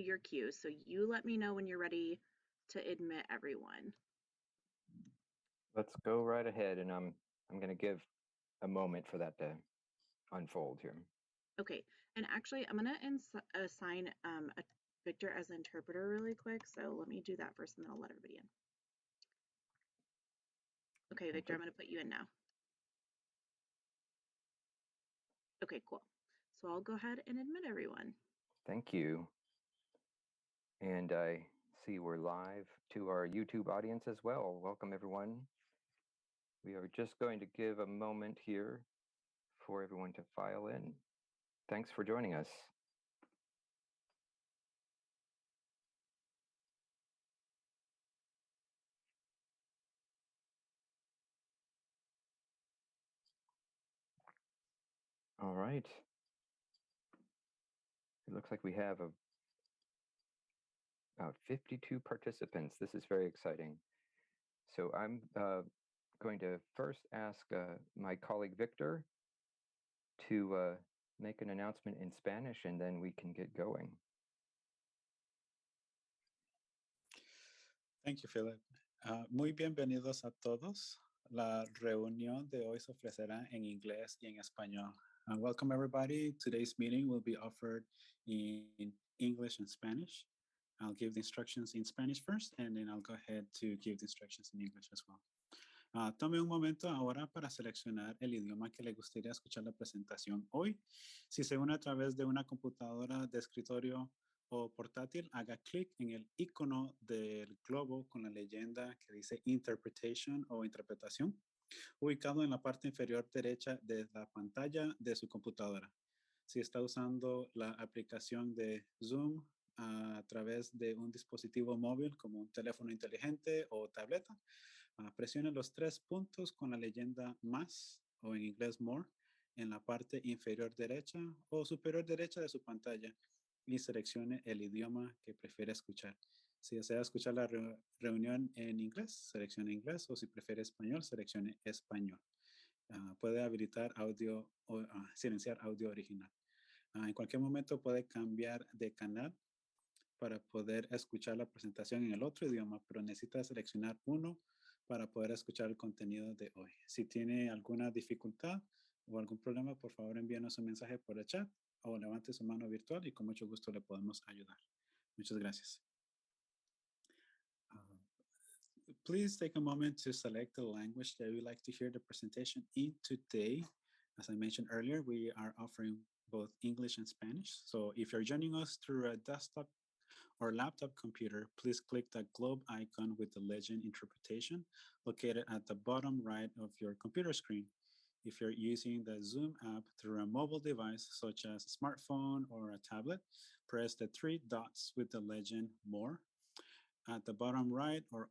your cue. So you let me know when you're ready to admit everyone. Let's go right ahead, and I'm going to give a moment for that to unfold here. Okay, and actually I'm going to assign Victor as an interpreter really quick. So let me do that first, and then I'll let everybody in. Okay, Victor, I'm going to put you in now. Okay, cool. So I'll go ahead and admit everyone. Thank you. And I see we're live to our YouTube audience as well. Welcome, everyone. We are just going to give a moment here for everyone to file in. Thanks for joining us. All right. It looks like we have about 52 participants. This is very exciting. So I'm going to first ask my colleague Victor to make an announcement in Spanish, and then we can get going. Thank you, Philip. Muy bienvenidos a todos. La reunión de hoy se ofrecerá en inglés y en español. Welcome, everybody. Today's meeting will be offered in English and Spanish. I'll give the instructions in Spanish first, and then I'll go ahead to give the instructions in English as well. Tome un momento ahora para seleccionar el idioma que le gustaría escuchar la presentación hoy. Si se une a través de una computadora de escritorio o portátil, haga clic en el icono del globo con la leyenda que dice Interpretation o interpretación, ubicado en la parte inferior derecha de la pantalla de su computadora. Si está usando la aplicación de Zoom a través de un dispositivo móvil como un teléfono inteligente o tableta, presione los 3 puntos con la leyenda más, o en inglés more, en la parte inferior derecha o superior derecha de su pantalla y seleccione el idioma que prefiere escuchar. Si desea escuchar la reunión en inglés, seleccione inglés, o si prefiere español, seleccione español. Puede habilitar audio o silenciar audio original. En cualquier momento puede cambiar de canal para poder escuchar la presentación en el otro idioma, pero necesita seleccionar uno para poder escuchar el contenido de hoy. Si tiene alguna dificultad o algún problema, por favor envíenos un mensaje por el chat o levante su mano virtual y con mucho gusto le podemos ayudar. Muchas gracias. Please take a moment to select the language that you'd like to hear the presentation in today. As I mentioned earlier, we are offering both English and Spanish. So if you're joining us through a desktop or laptop computer, please click the globe icon with the legend interpretation located at the bottom right of your computer screen. If you're using the Zoom app through a mobile device, such as a smartphone or a tablet, press the 3 dots with the legend more at the bottom right or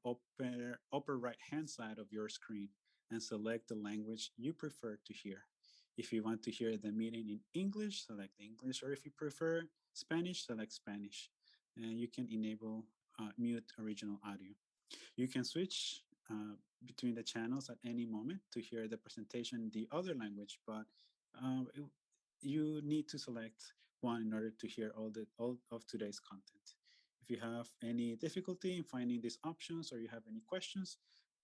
upper right-hand side of your screen and select the language you prefer to hear. If you want to hear the meeting in English, select English, or if you prefer Spanish, select Spanish. And you can enable mute original audio. You can switch between the channels at any moment to hear the presentation in the other language, but you need to select one in order to hear all of today's content. If you have any difficulty in finding these options or you have any questions,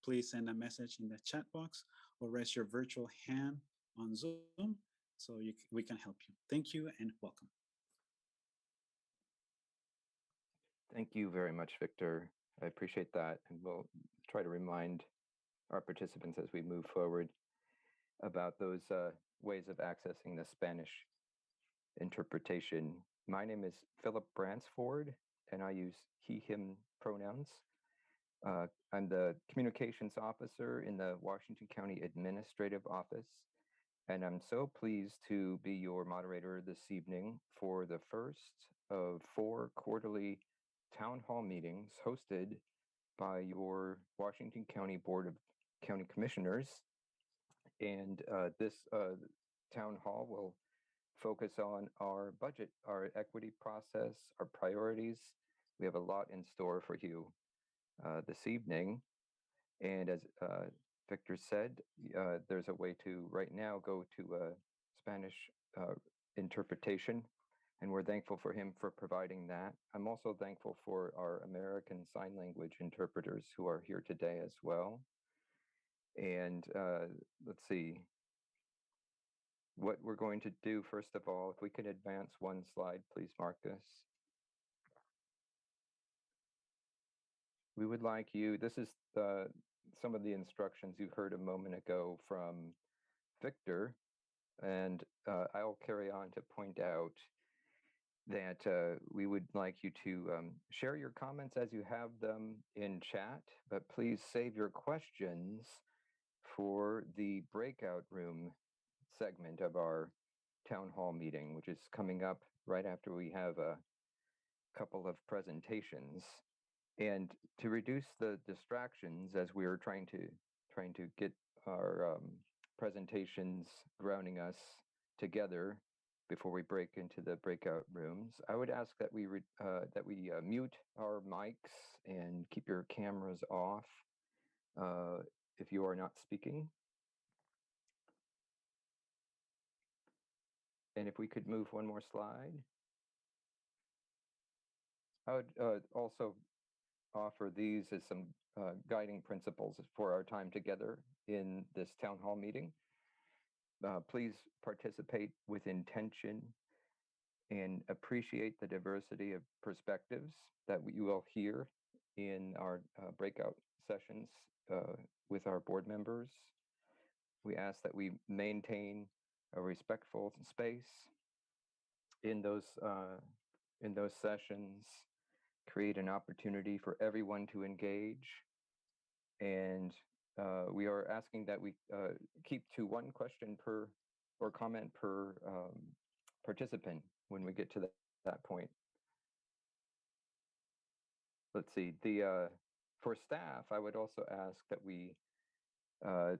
please send a message in the chat box or raise your virtual hand on Zoom so we can help you. Thank you and welcome. Thank you very much, Victor. I appreciate that. And we'll try to remind our participants as we move forward about those ways of accessing the Spanish interpretation. My name is Philip Bransford, and I use he, him pronouns. I'm the communications officer in the Washington County Administrative Office, and I'm so pleased to be your moderator this evening for the first of 4 quarterly town hall meetings hosted by your Washington County Board of County Commissioners. And this town hall will focus on our budget, our equity process, our priorities. We have a lot in store for you this evening. And as Victor said, there's a way to right now go to Spanish interpretation and we're thankful for him for providing that. I'm also thankful for our American Sign Language interpreters who are here today as well. And let's see what we're going to do. First of all, if we could advance one slide, please, Marcus. We would like you, this is some of the instructions you heard a moment ago from Victor, and I'll carry on to point out that we would like you to share your comments as you have them in chat, but please save your questions for the breakout room segment of our town hall meeting, which is coming up right after we have a couple of presentations. And to reduce the distractions as we are trying to get our presentations grounding us together before we break into the breakout rooms, I would ask that we mute our mics and keep your cameras off if you are not speaking. And if we could move one more slide. I would also offer these as some guiding principles for our time together in this town hall meeting. Please participate with intention and appreciate the diversity of perspectives that you will hear in our breakout sessions with our board members. We ask that we maintain a respectful space in those sessions, create an opportunity for everyone to engage. And we are asking that we keep to one question per or comment per participant when we get to that point. Let's see, for staff, I would also ask that we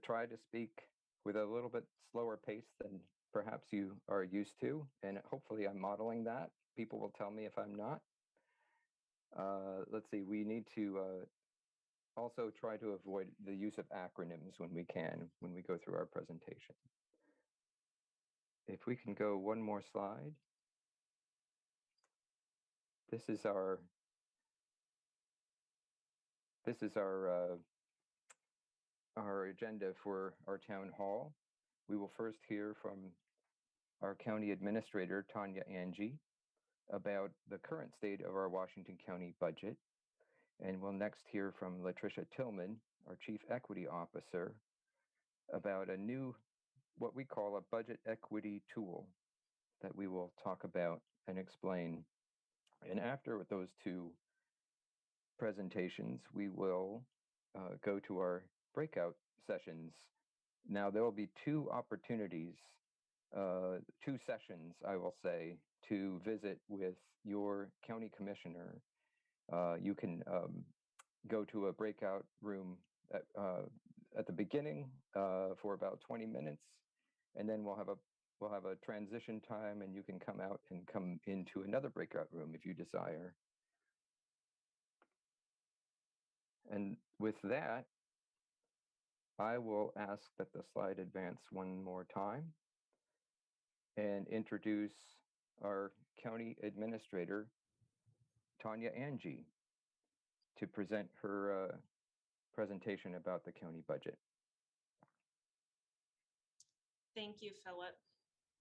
try to speak with a little bit slower pace than perhaps you are used to. And hopefully I'm modeling that. People will tell me if I'm not. Let's see, we need to also try to avoid the use of acronyms when we can, when we go through our presentation. If we can go one more slide. This is our agenda for our town hall. We will first hear from our county administrator, Tanya Angie, about the current state of our Washington County budget. And we'll next hear from Latricia Tillman, our Chief Equity Officer, about a new, what we call a budget equity tool that we will talk about and explain. And after those two presentations, we will go to our breakout sessions. Now, there will be two opportunities, two sessions, I will say, to visit with your county commissioner. You can go to a breakout room at the beginning for about 20 minutes, and then we'll have a transition time, and you can come out and come into another breakout room if you desire. And with that, I will ask that the slide advance one more time and introduce our county administrator, Tanya Angie, to present her presentation about the county budget. Thank you, Philip.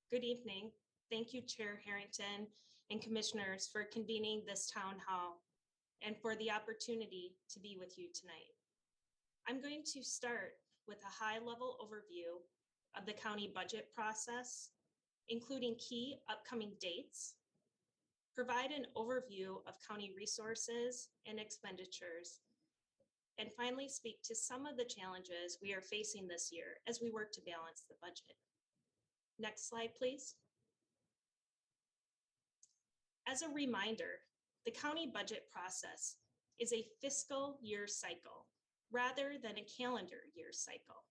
Good evening. Thank you, Chair Harrington and commissioners for convening this town hall and for the opportunity to be with you tonight. I'm going to start with a high-level overview of the county budget process, including key upcoming dates, provide an overview of county resources and expenditures, and finally speak to some of the challenges we are facing this year as we work to balance the budget. Next slide, please. As a reminder, the county budget process is a fiscal year cycle rather than a calendar year cycle,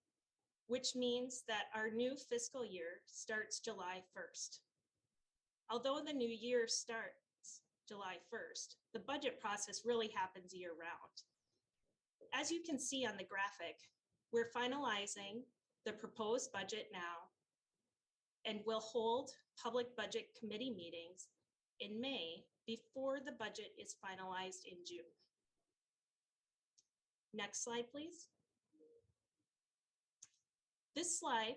which means that our new fiscal year starts July 1st. Although the new year starts July 1st, the budget process really happens year round. As you can see on the graphic, we're finalizing the proposed budget now and will hold public budget committee meetings in May before the budget is finalized in June. Next slide, please. This slide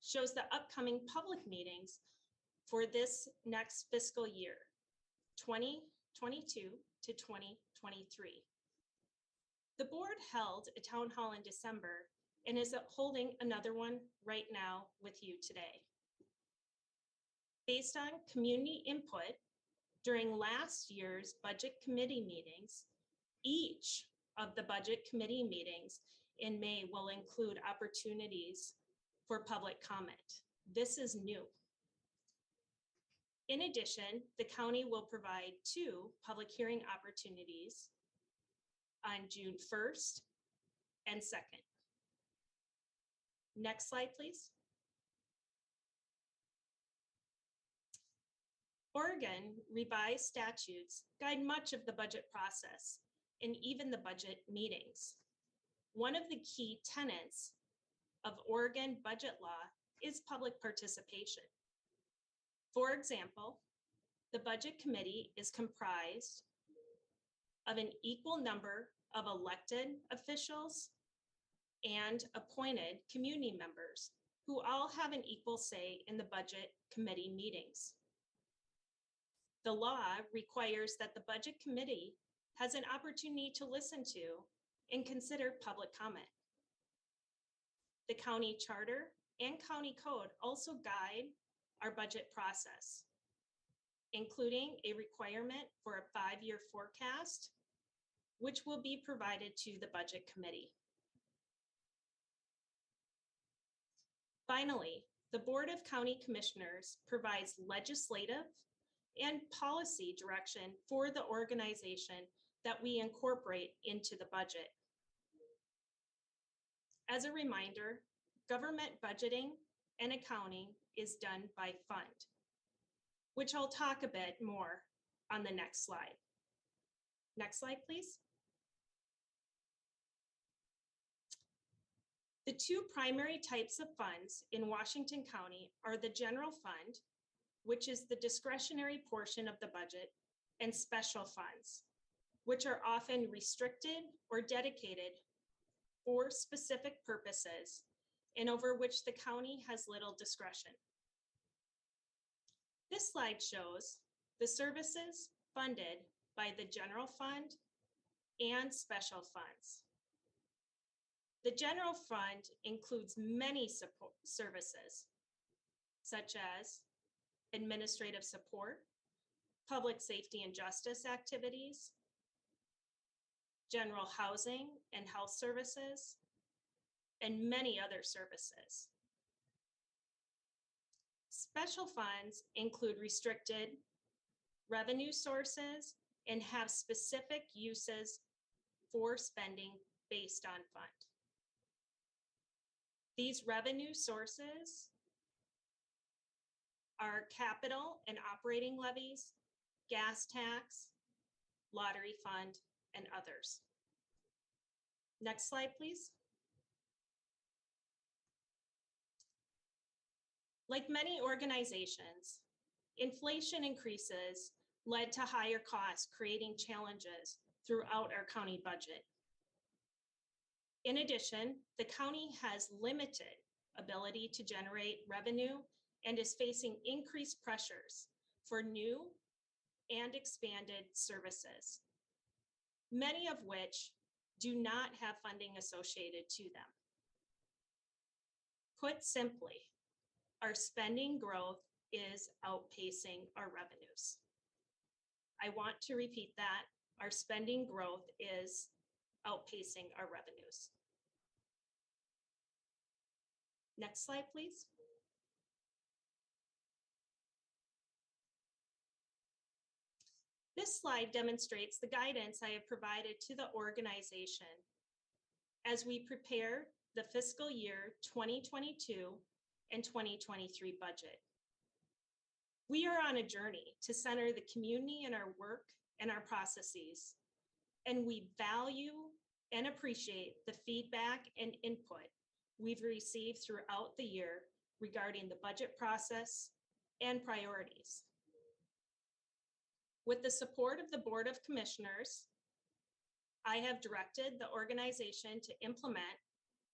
shows the upcoming public meetings for this next fiscal year, 2022 to 2023. The board held a town hall in December and is holding another one right now with you today. Based on community input during last year's budget committee meetings, each of the budget committee meetings in May will include opportunities for public comment. This is new. In addition, the county will provide 2 public hearing opportunities on June 1st and 2nd. Next slide, please. Oregon revised statutes guide much of the budget process and even the budget meetings. One of the key tenets of Oregon budget law is public participation. For example, the budget committee is comprised of an equal number of elected officials and appointed community members who all have an equal say in the budget committee meetings. The law requires that the budget committee has an opportunity to listen to and consider public comment. The county charter and county code also guide our budget process, including a requirement for a 5-year forecast, which will be provided to the budget committee. Finally, the Board of County Commissioners provides legislative and policy direction for the organization that we incorporate into the budget. As a reminder, government budgeting and accounting is done by fund, which I'll talk a bit more on the next slide. Next slide, please. The 2 primary types of funds in Washington County are the general fund, which is the discretionary portion of the budget, and special funds, which are often restricted or dedicated for specific purposes and over which the county has little discretion. This slide shows the services funded by the general fund and special funds. The general fund includes many support services, such as administrative support, public safety and justice activities, general housing and health services, and many other services. Special funds include restricted revenue sources and have specific uses for spending based on fund. These revenue sources are capital and operating levies, gas tax, lottery fund, and others. Next slide, please. Like many organizations, inflation increases led to higher costs, creating challenges throughout our county budget. In addition, the county has limited ability to generate revenue and is facing increased pressures for new and expanded services, many of which do not have funding associated to them. Put simply, our spending growth is outpacing our revenues. I want to repeat that. Our spending growth is outpacing our revenues. Next slide, please. This slide demonstrates the guidance I have provided to the organization as we prepare the fiscal year 2022 and 2023 budget. We are on a journey to center the community in our work and our processes, and we value and appreciate the feedback and input we've received throughout the year regarding the budget process and priorities. With the support of the Board of Commissioners, I have directed the organization to implement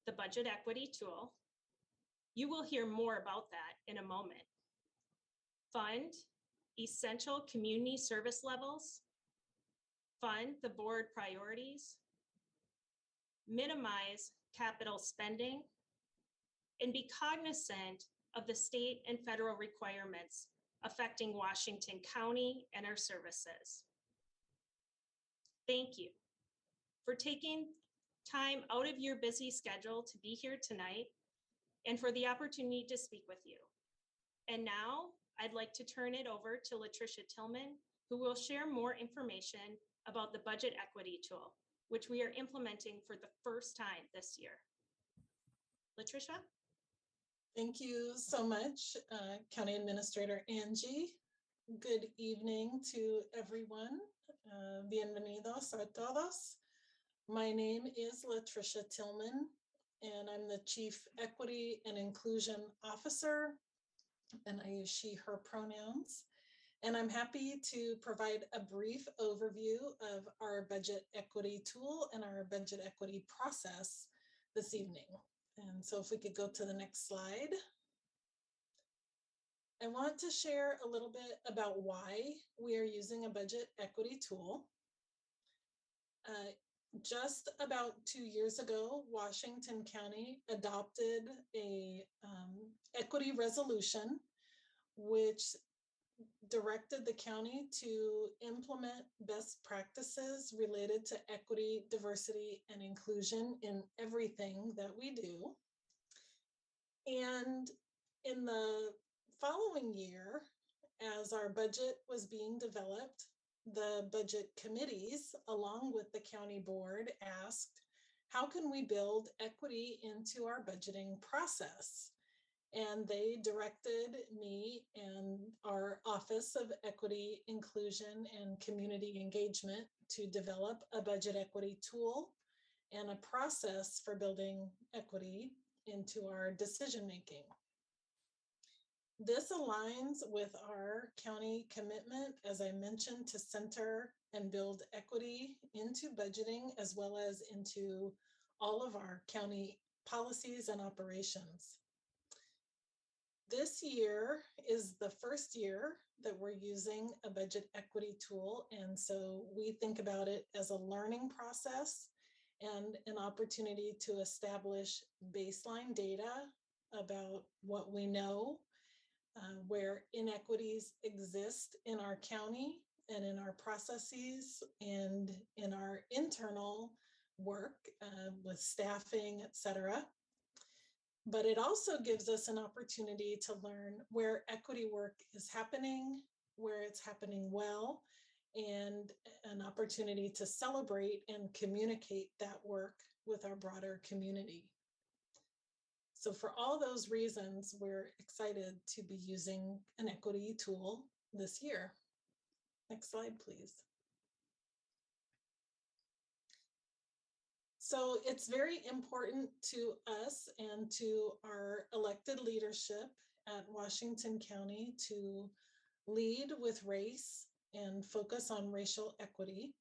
the budget equity tool. You will hear more about that in a moment. Fund essential community service levels, fund the board priorities, minimize capital spending, and be cognizant of the state and federal requirements affecting Washington County and our services. Thank you for taking time out of your busy schedule to be here tonight and for the opportunity to speak with you. And now I'd like to turn it over to Latricia Tillman, who will share more information about the budget equity tool, which we are implementing for the first time this year. Latricia? Thank you so much, County Administrator Angie. Good evening to everyone. Bienvenidos a todos. My name is Latricia Tillman, and I'm the Chief Equity and Inclusion Officer, and I use she, her pronouns. And I'm happy to provide a brief overview of our budget equity tool and our budget equity process this evening. And so if we could go to the next slide. I want to share a little bit about why we are using a budget equity tool. Just about 2 years ago, Washington County adopted a equity resolution, which directed the county to implement best practices related to equity, diversity, and inclusion in everything that we do. And in the following year, as our budget was being developed, the budget committees, along with the county board, asked, how can we build equity into our budgeting process? And they directed me and our Office of Equity, Inclusion, and Community Engagement to develop a budget equity tool and a process for building equity into our decision-making. This aligns with our county commitment, as I mentioned, to center and build equity into budgeting, as well as into all of our county policies and operations. This year is the first year that we're using a budget equity tool. And so we think about it as a learning process and an opportunity to establish baseline data about what we know, where inequities exist in our county and in our processes and in our internal work with staffing, et cetera. But it also gives us an opportunity to learn where equity work is happening, where it's happening well, and an opportunity to celebrate and communicate that work with our broader community. So for all those reasons, we're excited to be using an equity tool this year. Next slide, please. So it's very important to us and to our elected leadership at Washington County to lead with race and focus on racial equity.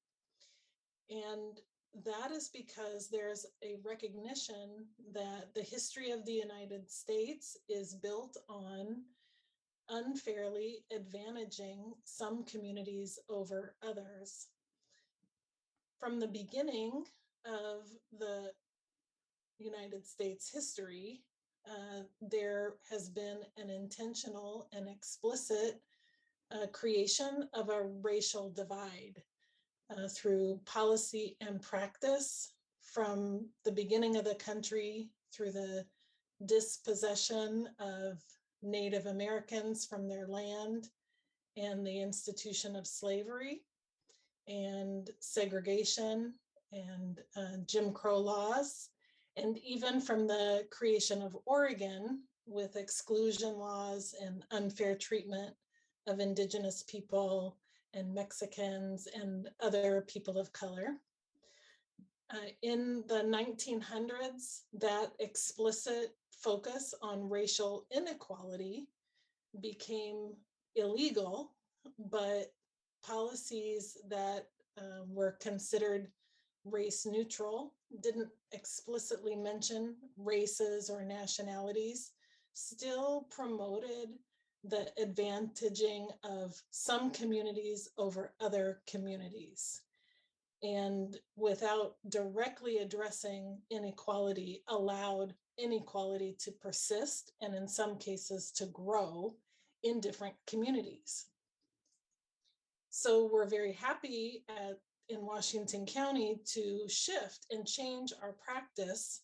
And that is because there's a recognition that the history of the United States is built on unfairly advantaging some communities over others. From the beginning of the United States history, there has been an intentional and explicit creation of a racial divide through policy and practice from the beginning of the country through the dispossession of Native Americans from their land and the institution of slavery and segregation and Jim Crow laws, and even from the creation of Oregon with exclusion laws and unfair treatment of Indigenous people and Mexicans and other people of color. In the 1900s, that explicit focus on racial inequality became illegal, but policies that were considered race neutral, didn't explicitly mention races or nationalities, still promoted the advantaging of some communities over other communities. And without directly addressing inequality, allowed inequality to persist and in some cases to grow in different communities. So we're very happy in Washington County to shift and change our practice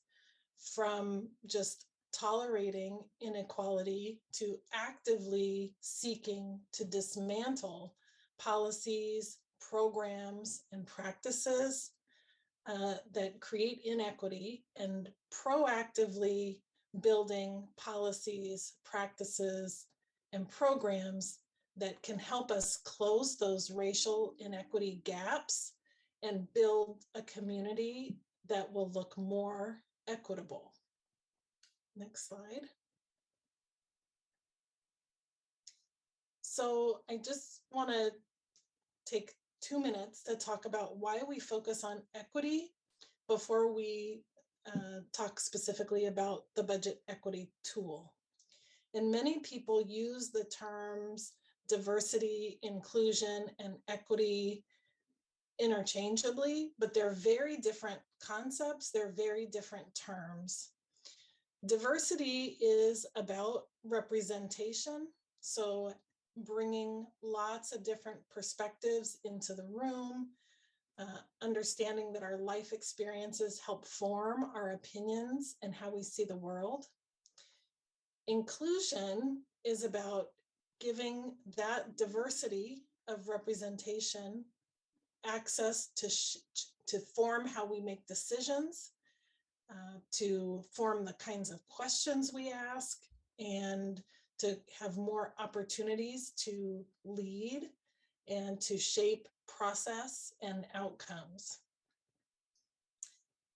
from just tolerating inequality to actively seeking to dismantle policies, programs, and practices that create inequity, and proactively building policies, practices, and programs that can help us close those racial inequity gaps and build a community that will look more equitable. Next slide. So I just want to take 2 minutes to talk about why we focus on equity before we talk specifically about the budget equity tool. And many people use the terms diversity, inclusion, and equity interchangeably, but they're very different concepts. They're very different terms. Diversity is about representation. So bringing lots of different perspectives into the room, understanding that our life experiences help form our opinions and how we see the world. Inclusion is about giving that diversity of representation access to form how we make decisions, to form the kinds of questions we ask, and to have more opportunities to lead and to shape process and outcomes.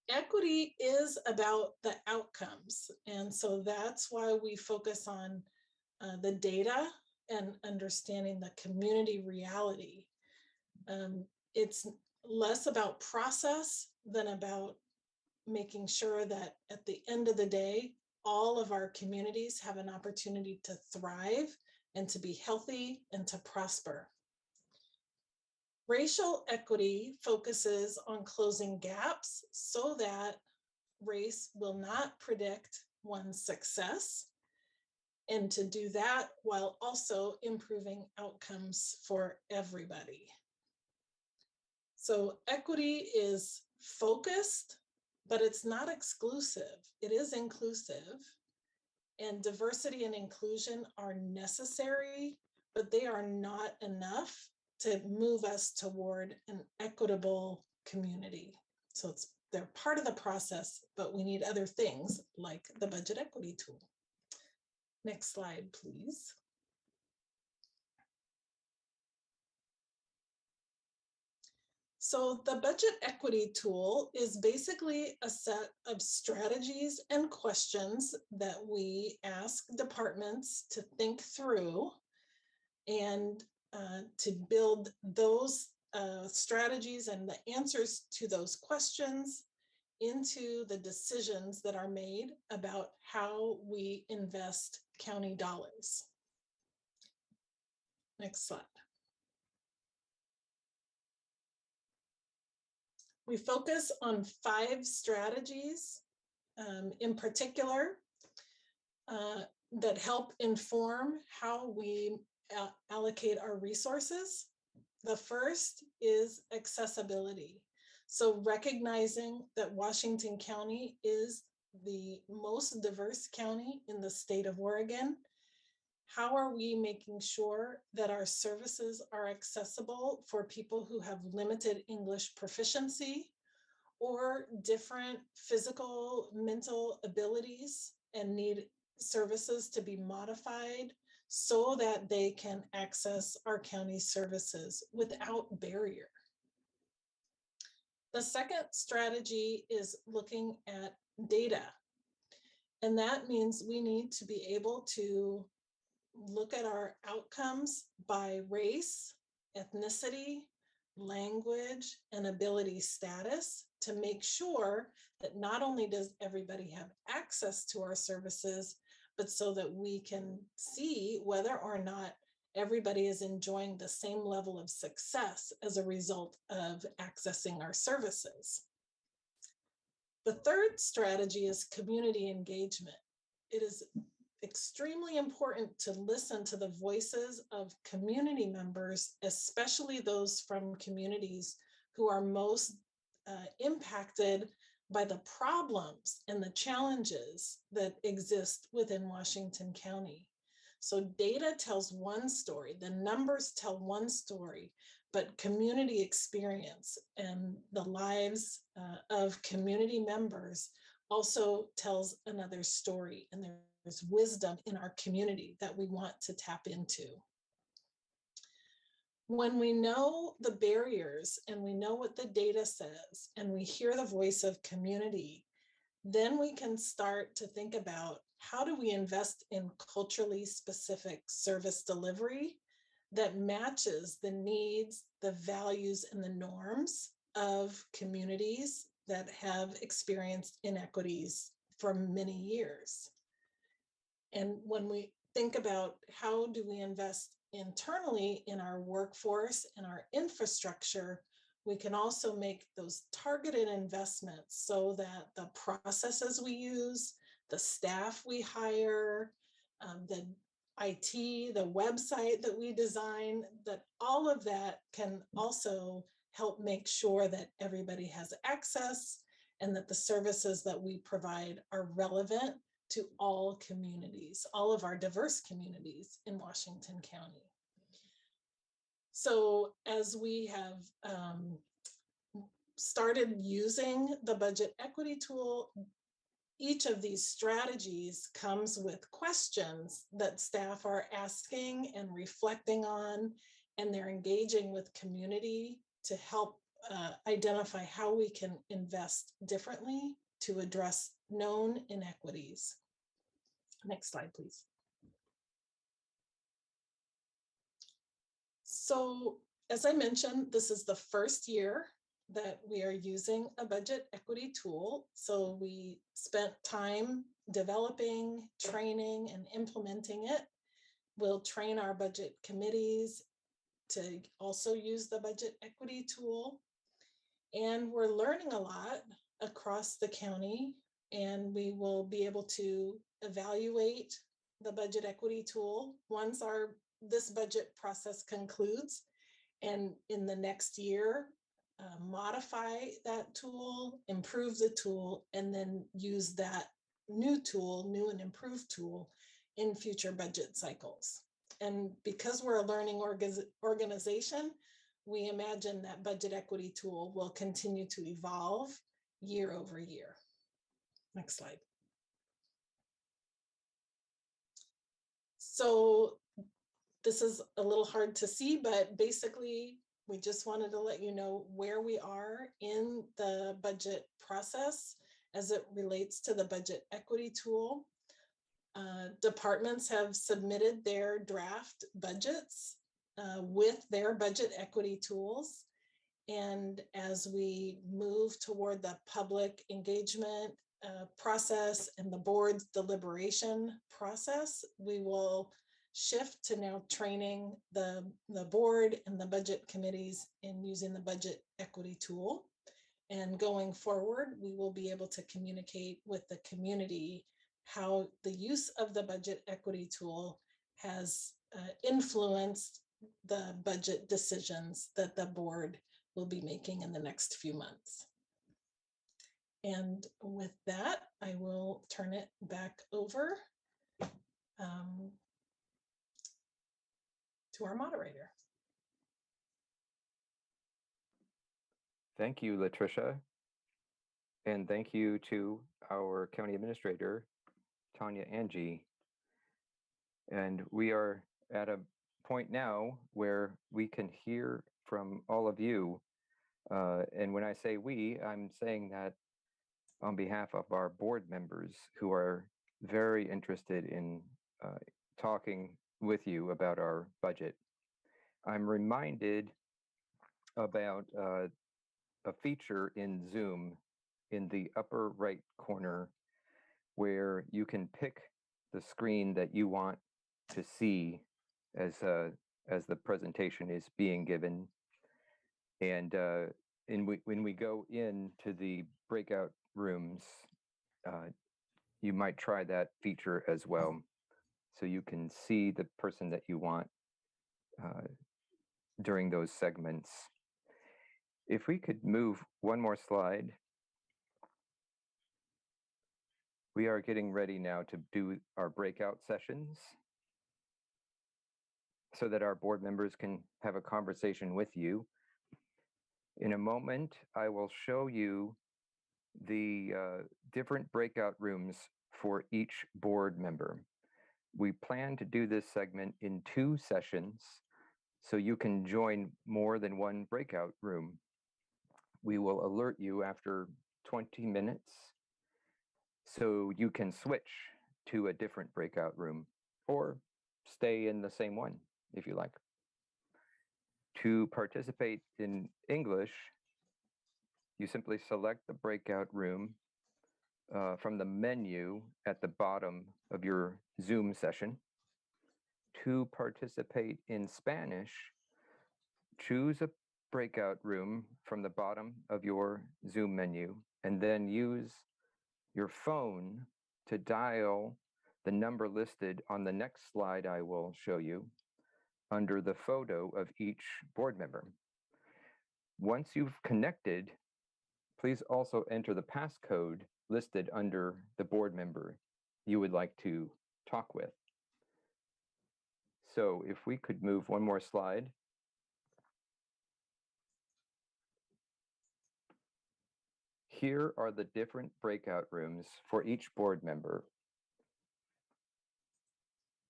Equity is about the outcomes. And so that's why we focus on the data and understanding the community reality. It's less about process than about making sure that at the end of the day, all of our communities have an opportunity to thrive and to be healthy and to prosper. Racial equity focuses on closing gaps so that race will not predict one's success, and to do that while also improving outcomes for everybody. So equity is focused, but it's not exclusive. It is inclusive, and diversity and inclusion are necessary, but they are not enough to move us toward an equitable community. So they're part of the process, but we need other things like the budget equity tool. Next slide, please. So the budget equity tool is basically a set of strategies and questions that we ask departments to think through and to build those strategies and the answers to those questions into the decisions that are made about how we invest county dollars. Next slide. We focus on 5 strategies in particular that help inform how we allocate our resources. The first is accessibility. So recognizing that Washington County is the most diverse county in the state of Oregon, how are we making sure that our services are accessible for people who have limited English proficiency or different physical, mental abilities and need services to be modified so that they can access our county services without barrier? The second strategy is looking at data. And that means we need to be able to look at our outcomes by race, ethnicity, language, and ability status to make sure that not only does everybody have access to our services, but so that we can see whether or not everybody is enjoying the same level of success as a result of accessing our services. The third strategy is community engagement. It is extremely important to listen to the voices of community members, especially those from communities who are most impacted by the problems and the challenges that exist within Washington County. So data tells one story, the numbers tell one story, but community experience and the lives of community members also tells another story, and there's wisdom in our community that we want to tap into. When we know the barriers and we know what the data says and we hear the voice of community, then we can start to think about how do we invest in culturally specific service delivery that matches the needs, the values, and the norms of communities that have experienced inequities for many years. And when we think about how do we invest internally in our workforce and our infrastructure, we can also make those targeted investments so that the processes we use, the staff we hire, the IT, the website that we design, that all of that can also help make sure that everybody has access and that the services that we provide are relevant to all communities, all of our diverse communities in Washington County. So as we have started using the budget equity tool, each of these strategies comes with questions that staff are asking and reflecting on, and they're engaging with community to help identify how we can invest differently to address known inequities. Next slide, please. So, as I mentioned, this is the first year that we are using a budget equity tool. So we spent time developing, training, and implementing it. We'll train our budget committees to also use the budget equity tool. And we're learning a lot across the county, and we will be able to evaluate the budget equity tool once this budget process concludes, and in the next year, modify that tool, improve the tool, and then use that new and improved tool in future budget cycles. And because we're a learning organization, we imagine that budget equity tool will continue to evolve year over year. Next slide. So this is a little hard to see, but basically we just wanted to let you know where we are in the budget process as it relates to the budget equity tool. Departments have submitted their draft budgets with their budget equity tools. And as we move toward the public engagement process and the board's deliberation process, we will shift to now training the board and the budget committees in using the budget equity tool. And going forward, we will be able to communicate with the community how the use of the budget equity tool has influenced the budget decisions that the board will be making in the next few months. And with that, I will turn it back over to our moderator. Thank you, Latricia. And thank you to our county administrator, Tanya Angie. And we are at a point now where we can hear from all of you. And when I say we, I'm saying that on behalf of our board members who are very interested in talking with you about our budget. I'm reminded about a feature in Zoom in the upper right corner where you can pick the screen that you want to see as the presentation is being given. And when we go into the breakout rooms, you might try that feature as well. So you can see the person that you want during those segments. If we could move one more slide. We are getting ready now to do our breakout sessions so that our board members can have a conversation with you. In a moment, I will show you the different breakout rooms for each board member. We plan to do this segment in 2 sessions, so you can join more than one breakout room. We will alert you after 20 minutes, so you can switch to a different breakout room or stay in the same one if you like. To participate in English, you simply select the breakout room from the menu at the bottom of your Zoom session. To participate in Spanish, choose a breakout room from the bottom of your Zoom menu and then use your phone to dial the number listed on the next slide I will show you under the photo of each board member. Once you've connected, please also enter the passcode listed under the board member you would like to talk with. So if we could move one more slide. Here are the different breakout rooms for each board member.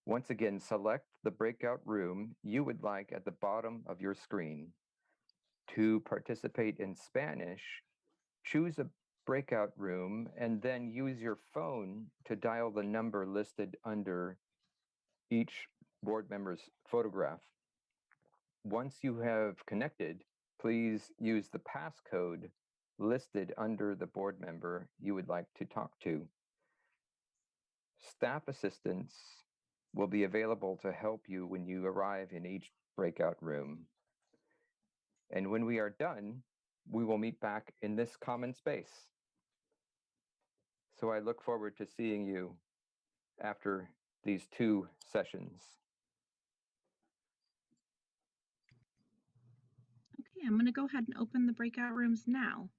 Once again, select the breakout room you would like at the bottom of your screen. To participate in Spanish, choose a breakout room and then use your phone to dial the number listed under each board member's photograph. Once you have connected, please use the passcode listed under the board member you would like to talk to. Staff assistants will be available to help you when you arrive in each breakout room. And when we are done, we will meet back in this common space. So I look forward to seeing you after these 2 sessions. Okay, I'm going to go ahead and open the breakout rooms now.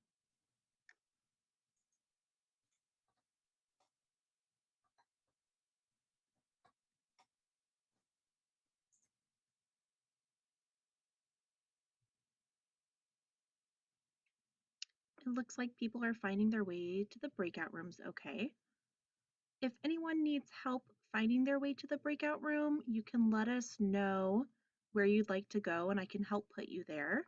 It looks like people are finding their way to the breakout rooms okay. If anyone needs help finding their way to the breakout room, you can let us know where you'd like to go and I can help put you there.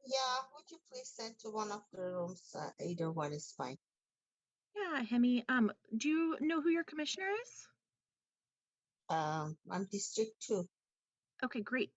Yeah, would you please send to one of the rooms? Either one is fine. Yeah, Hemi, do you know who your commissioner is? I'm District 2. Okay, great.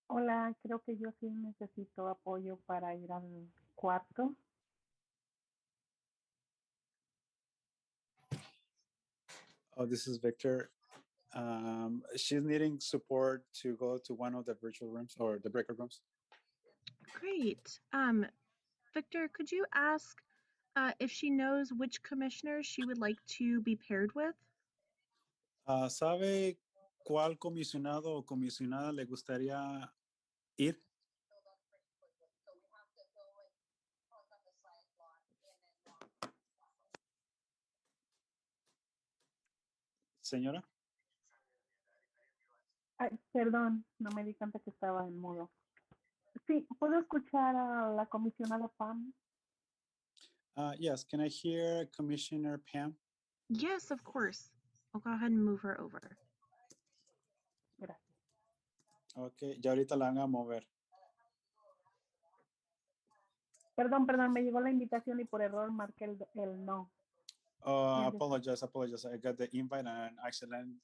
Hola, creo que yo sí necesito apoyo para ir al cuarto. Oh, this is Victor. She's needing support to go to one of the virtual rooms or the breakout rooms. Great. Victor, could you ask if she knows which commissioner she would like to be paired with? ¿Sabe cuál comisionado o comisionada le gustaría ir? Señora. Ay, perdón, no me di cuenta que estaba en mudo. Sí, ¿puedo escuchar a la comisionada Pam? Yes, can I hear Commissioner Pam? Yes, of course. I'll go ahead and move her over. Gracias. Ok, ya ahorita la van a mover. Perdón, me llegó la invitación y por error marqué el no. Apologize. I got the invite and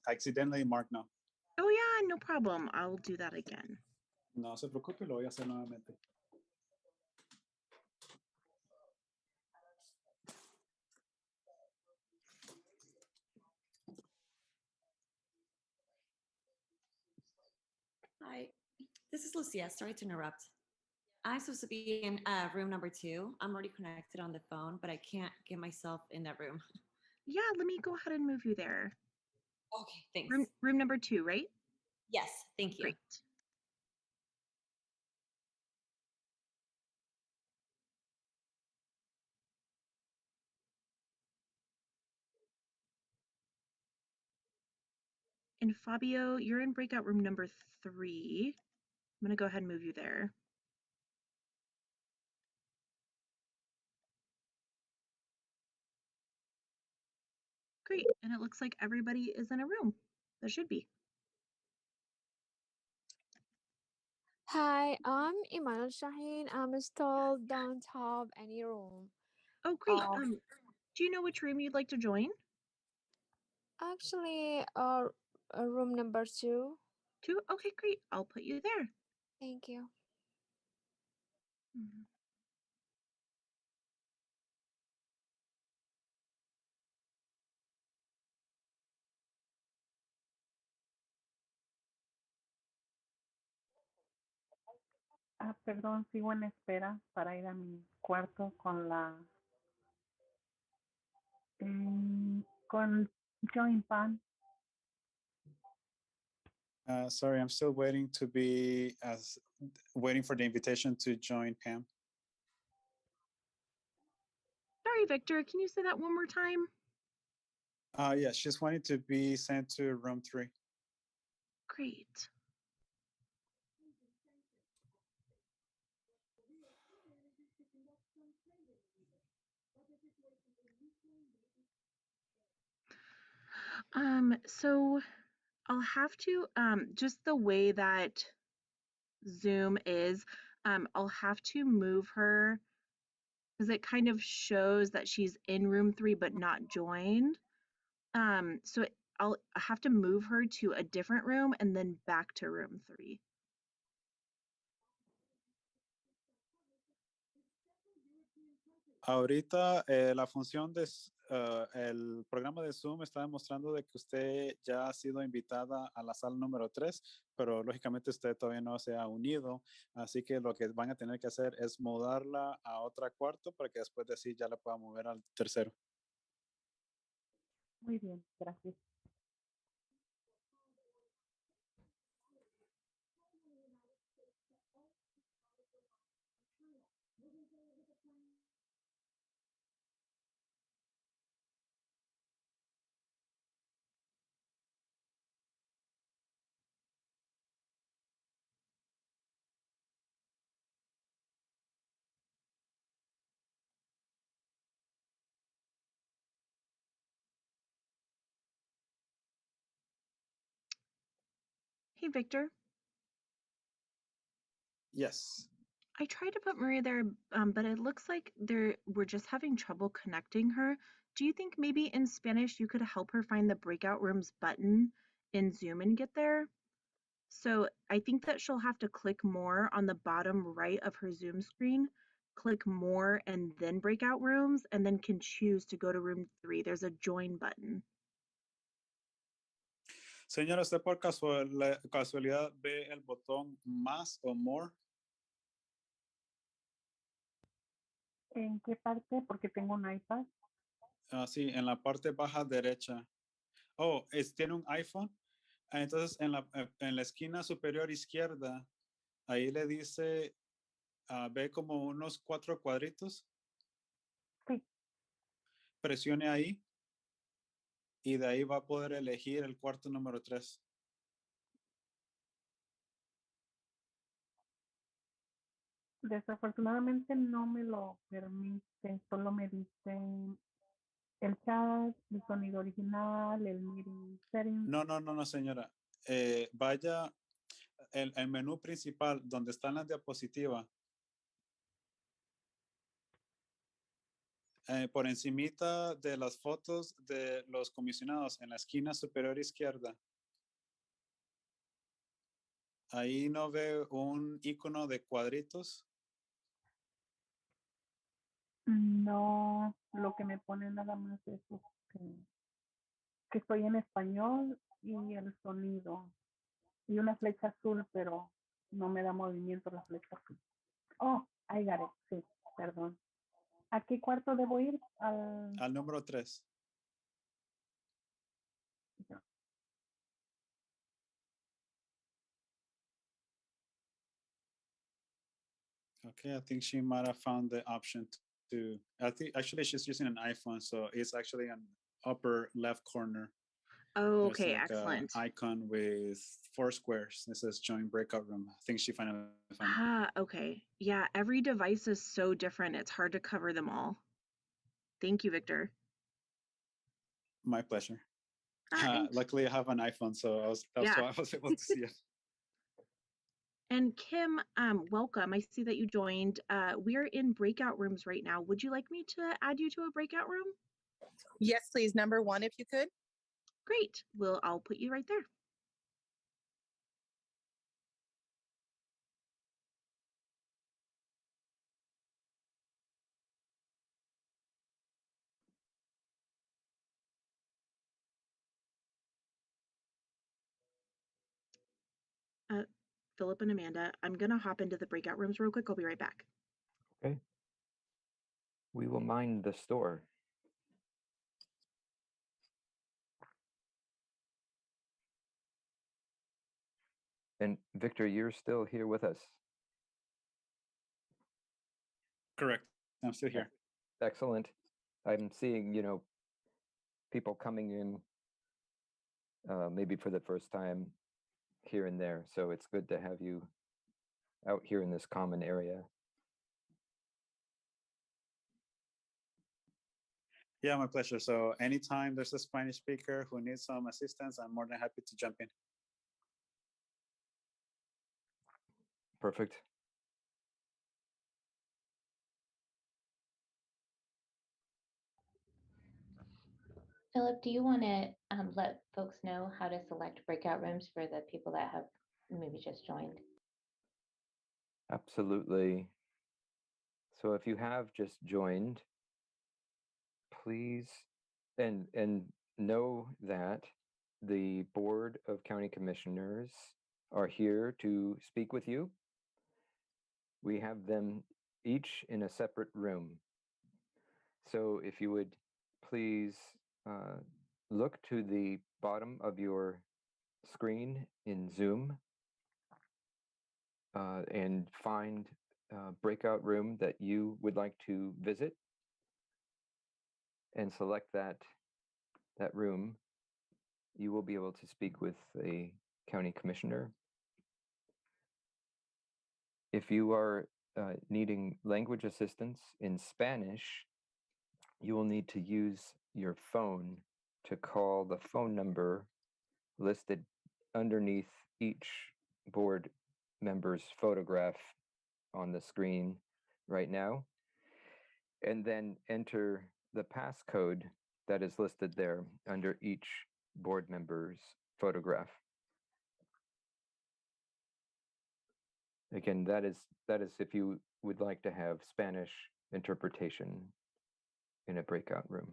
accidentally marked no. Oh yeah, no problem. I'll do that again. No se preocupe, lo voy a hacer nuevamente. Hi, this is Lucia. Sorry to interrupt. I'm supposed to be in room number 2. I'm already connected on the phone, but I can't get myself in that room. Yeah, let me go ahead and move you there. Okay, thanks. Room number 2, right? Yes, thank you. Great. And Fabio, you're in breakout room number 3. I'm gonna go ahead and move you there. Great, and it looks like everybody is in a room. There should be. Hi, I'm Iman Shaheen. I'm still don't have any room. Oh, great. Do you know which room you'd like to join? Actually, room number 2. 2? Okay, great. I'll put you there. Thank you. Mhm. Perdón, sigo en espera para ir a mi cuarto con con Join Pan. Sorry, I'm still waiting waiting for the invitation to join Pam. Sorry, Victor, can you say that one more time? Yeah, she's wanting to be sent to room 3. Great. So I'll have to, just the way that Zoom is, I'll have to move her because it kind of shows that she's in room 3 but not joined. So I'll have to move her to a different room and then back to room 3. Ahorita la función el programa de Zoom está demostrando de que usted ya ha sido invitada a la sala número 3, pero lógicamente usted todavía no se ha unido, así que lo que van a tener que hacer es mudarla a otra cuarto para que después de así ya la pueda mover al tercero. Muy bien, gracias. Hey, Victor. Yes. I tried to put Maria there, but it looks like we're just having trouble connecting her. Do you think maybe in Spanish you could help her find the breakout rooms button in Zoom and get there? So I think that she'll have to click more on the bottom right of her Zoom screen, click more and then breakout rooms, and then can choose to go to room 3. There's a join button. Señora, ¿usted por casualidad ve el botón más o more? ¿En qué parte? Porque tengo un iPad. Sí, en la parte baja derecha. Oh, ¿tiene un iPhone? Entonces, en la esquina superior izquierda, ahí le dice, ve como unos 4 cuadritos. Sí. Presione ahí y de ahí va a poder elegir el cuarto número 3. Desafortunadamente no me lo permite, solo me dice el chat, el sonido original, el meeting settings. No, señora. Vaya el menú principal donde están las diapositivas. Por encimita de las fotos de los comisionados en la esquina superior izquierda. Ahí no ve un icono de cuadritos. No, lo que me pone nada más es que estoy en español y el sonido. Y una flecha azul, pero no me da movimiento la flecha azul. Oh, I got it. Sí, perdón. ¿A qué cuarto debo ir? Al número 3. Okay, I think she might have found the option to, I think actually she's using an iPhone, so it's actually an upper left corner. Oh, There's okay, like excellent. an icon with 4 squares. It says join breakout room. I think she finally found it. Ah, okay. Yeah, every device is so different. It's hard to cover them all. Thank you, Victor. My pleasure. And Luckily I have an iPhone, so that's why I was able to see it. And Kim, welcome. I see that you joined. We're in breakout rooms right now. Would you like me to add you to a breakout room? Yes, please. Number 1, if you could. Great. I'll put you right there. Philip and Amanda, I'm going to hop into the breakout rooms real quick. I'll be right back. Okay. We will mind the store. And Victor, you're still here with us. Correct. I'm still here. Excellent. I'm seeing, people coming in maybe for the first time here and there. So it's good to have you out here in this common area. Yeah, my pleasure. So anytime there's a Spanish speaker who needs some assistance, I'm more than happy to jump in. Perfect. Philip, do you want to let folks know how to select breakout rooms for the people that have maybe just joined? Absolutely. So if you have just joined, please, and know that the Board of County Commissioners are here to speak with you. We have them each in a separate room. So if you would please look to the bottom of your screen in Zoom and find a breakout room that you would like to visit and select that room. You will be able to speak with a county commissioner. If you are needing language assistance in Spanish, you will need to use your phone to call the phone number listed underneath each board member's photograph on the screen right now, and then enter the passcode that is listed there under each board member's photograph. Again, that is if you would like to have Spanish interpretation in a breakout room.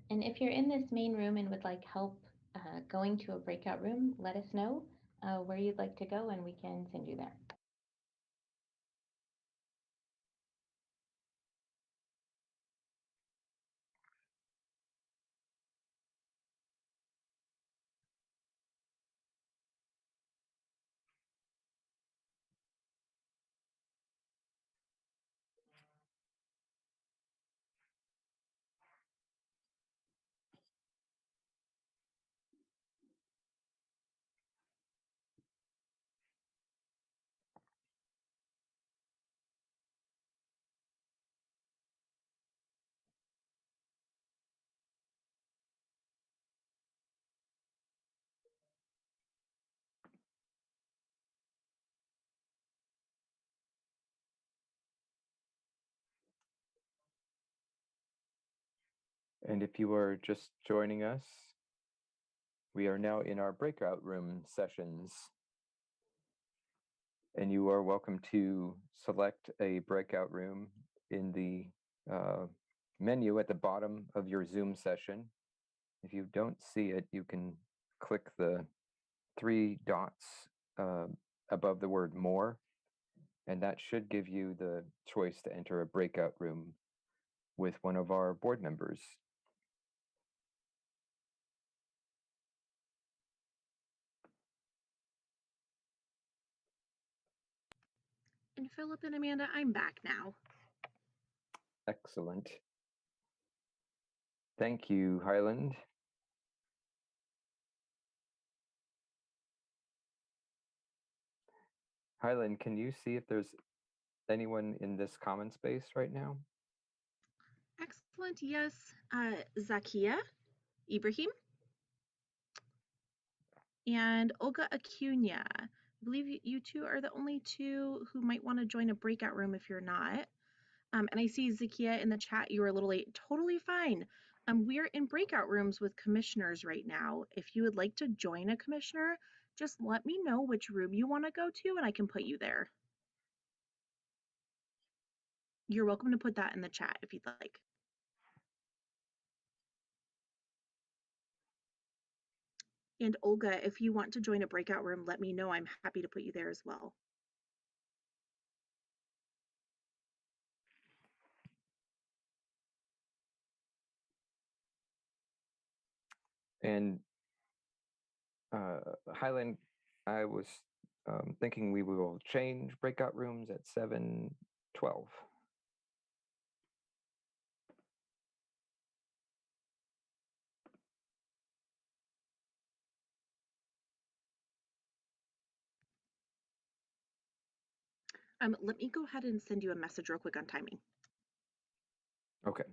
And if you're in this main room and would like help going to a breakout room, let us know where you'd like to go and we can send you there. And if you are just joining us, we are now in our breakout room sessions. And you are welcome to select a breakout room in the menu at the bottom of your Zoom session. If you don't see it, you can click the 3 dots above the word more, and that should give you the choice to enter a breakout room with one of our board members. And Philip and Amanda, I'm back now. Excellent. Thank you, Highland. Highland, can you see if there's anyone in this common space right now? Excellent. Yes. Zakia, Ibrahim, and Olga Acuna. I believe you two are the only two who might want to join a breakout room if you're not. And I see Zakia in the chat, you were a little late. Totally fine. We're in breakout rooms with commissioners right now. If you would like to join a commissioner, just let me know which room you want to go to and I can put you there. You're welcome to put that in the chat if you'd like. And Olga, if you want to join a breakout room, let me know. I'm happy to put you there as well. And Highland, I was thinking we will change breakout rooms at 7:12. Let me go ahead and send you a message real quick on timing. Okay.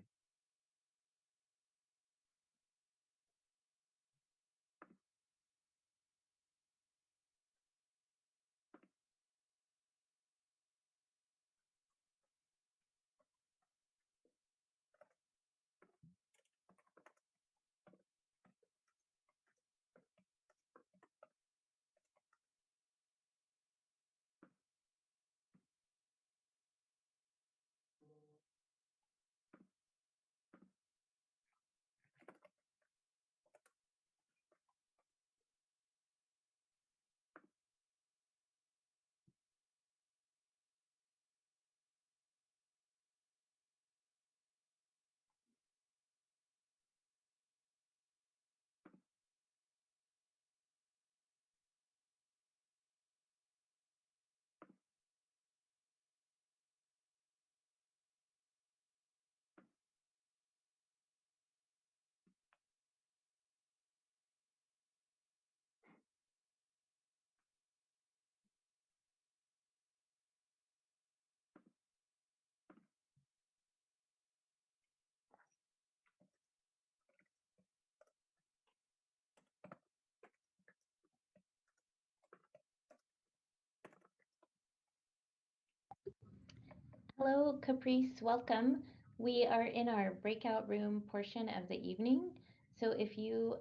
Hello, Caprice, welcome. We are in our breakout room portion of the evening. So if you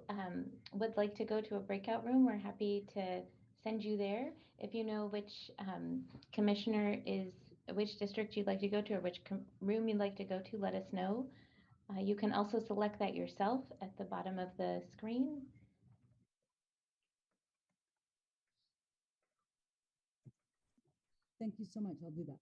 would like to go to a breakout room, we're happy to send you there. If you know which which district you'd like to go to or which room you'd like to go to, let us know. You can also select that yourself at the bottom of the screen. Thank you so much. I'll do that.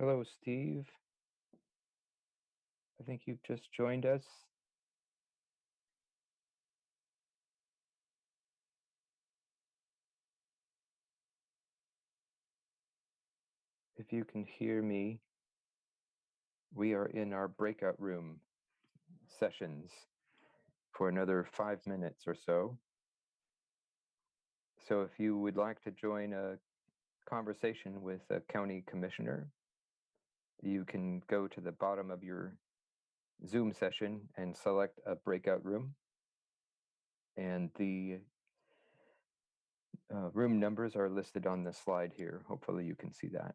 Hello, Steve. I think you've just joined us. If you can hear me, we are in our breakout room sessions for another 5 minutes or so. So if you would like to join a conversation with a county commissioner, you can go to the bottom of your Zoom session and select a breakout room. And the room numbers are listed on the slide here. Hopefully you can see that.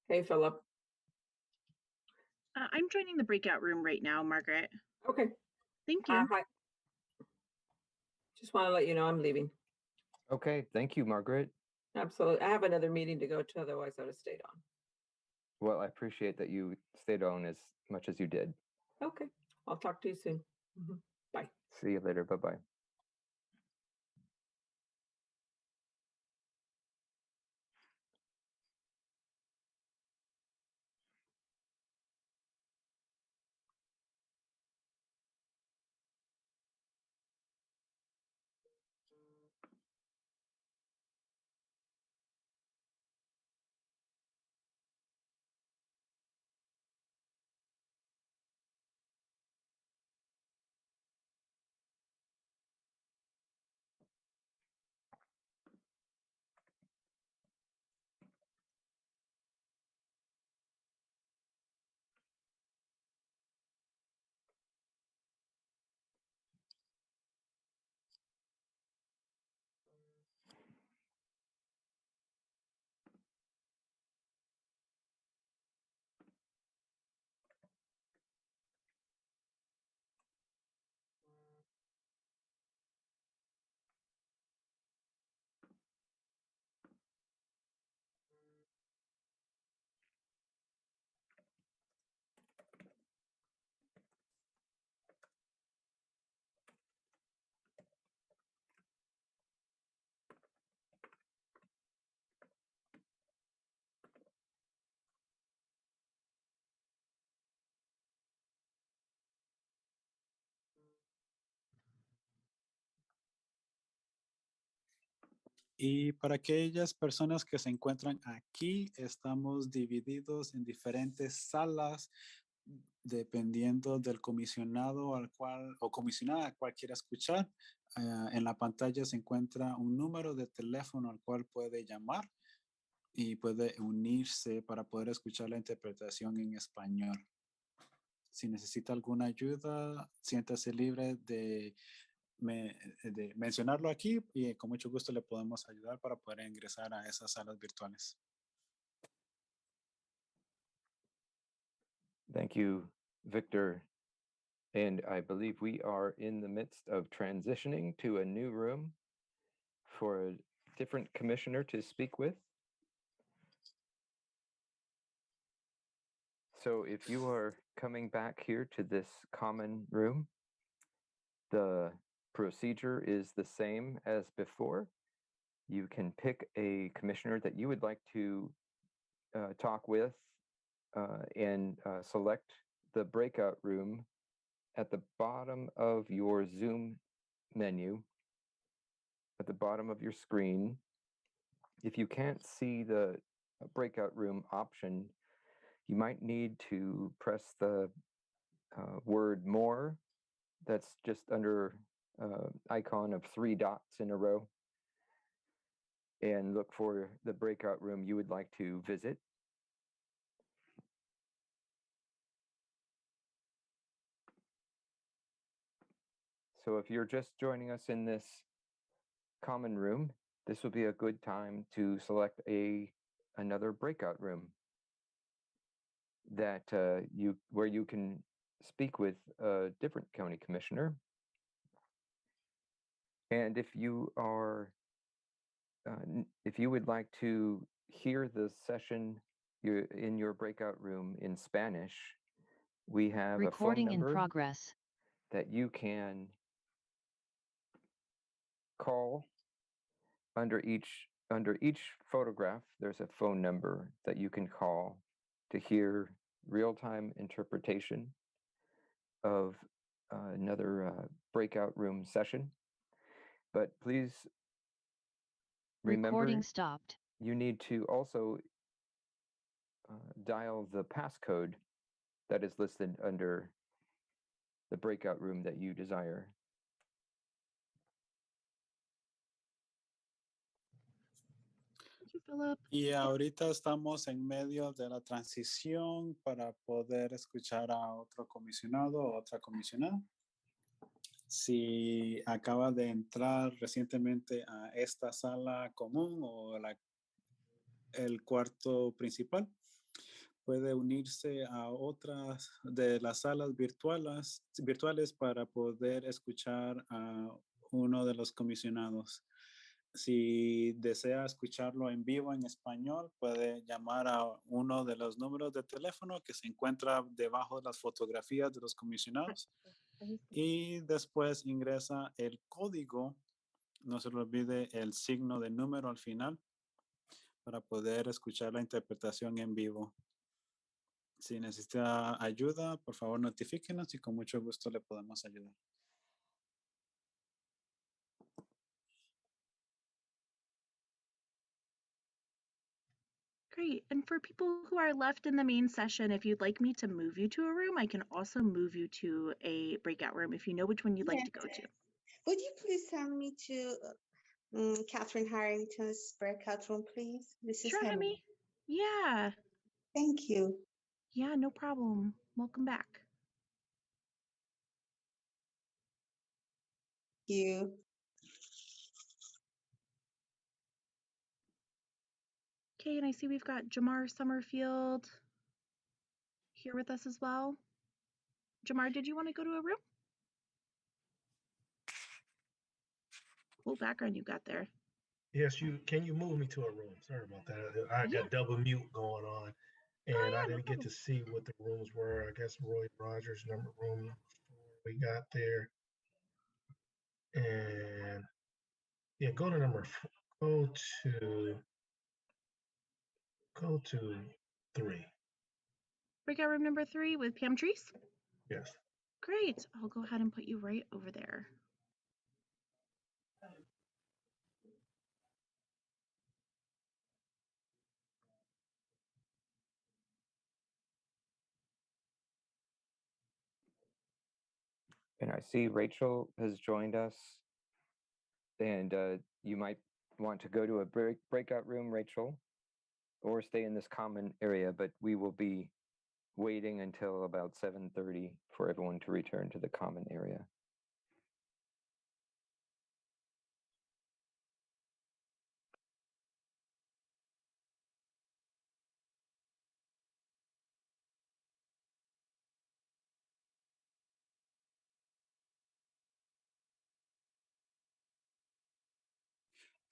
Hey, Philip. I'm joining the breakout room right now, Margaret. Okay. Thank you. Hi. Just want to let you know I'm leaving. Okay, thank you, Margaret. Absolutely. I have another meeting to go to, otherwise I would have stayed on. Well, I appreciate that you stayed on as much as you did. Okay. I'll talk to you soon. Bye. See you later. Bye-bye. Y para aquellas personas que se encuentran aquí, estamos divididos en diferentes salas dependiendo del comisionado al cual o comisionada al cual quiera escuchar. En la pantalla se encuentra un número de teléfono al cual puede llamar y puede unirse para poder escuchar la interpretación en español. Si necesita alguna ayuda, siéntase libre de mencionarlo aquí y con mucho gusto le podemos ayudar para poder ingresar a esas salas virtuales. Thank you, Victor. And I believe we are in the midst of transitioning to a new room for a different commissioner to speak with. So if you are coming back here to this common room, the procedure is the same as before. You can pick a commissioner that you would like to talk with and select the breakout room at the bottom of your Zoom menu, at the bottom of your screen. If you can't see the breakout room option, you might need to press the word more that's just under icon of 3 dots in a row and look for the breakout room you would like to visit. So if you're just joining us in this common room, this will be a good time to select another breakout room that where you can speak with a different county commissioner. And if you are if you would like to hear the session in your breakout room in Spanish, we have Recording a phone number in progress that you can call. Under each photograph, there's a phone number that you can call to hear real-time interpretation of another breakout room session. But please remember, recording stopped. You need to also dial the passcode that is listed under the breakout room that you desire. Thank you, Philip. Y ahorita estamos en medio de la transición para poder escuchar a otro comisionado o otra comisionada. Si acaba de entrar recientemente a esta sala común o el cuarto principal, puede unirse a otras de las salas virtuales para poder escuchar a uno de los comisionados. Si desea escucharlo en vivo en español, puede llamar a uno de los números de teléfono que se encuentra debajo de las fotografías de los comisionados y después ingresa el código, no se le olvide el signo de número al final para poder escuchar la interpretación en vivo. Si necesita ayuda, por favor notifíquenos y con mucho gusto le podemos ayudar. Great. And for people who are left in the main session, if you'd like me to move you to a room, I can also move you to a breakout room if you know which one you'd like to go to. Would you please send me to Catherine Harrington's breakout room, please? This is Sure, Hemi. Hemi. Yeah. Thank you. Yeah, no problem. Welcome back. Thank you. Okay, and I see we've got Jamar Summerfield here with us as well. Jamar, did you want to go to a room? Cool background you got there. Yes, can you move me to a room? Sorry about that. I Yeah. got double mute going on, and yeah, I no didn't get to see what the rooms were. I guess Roy Rogers room number 4 we got there, and yeah, go to 3. Breakout room number 3 with Pam Treese? Yes. Great. I'll go ahead and put you right over there. And I see Rachel has joined us. And you might want to go to a breakout room, Rachel, or stay in this common area, but we will be waiting until about 7:30 for everyone to return to the common area.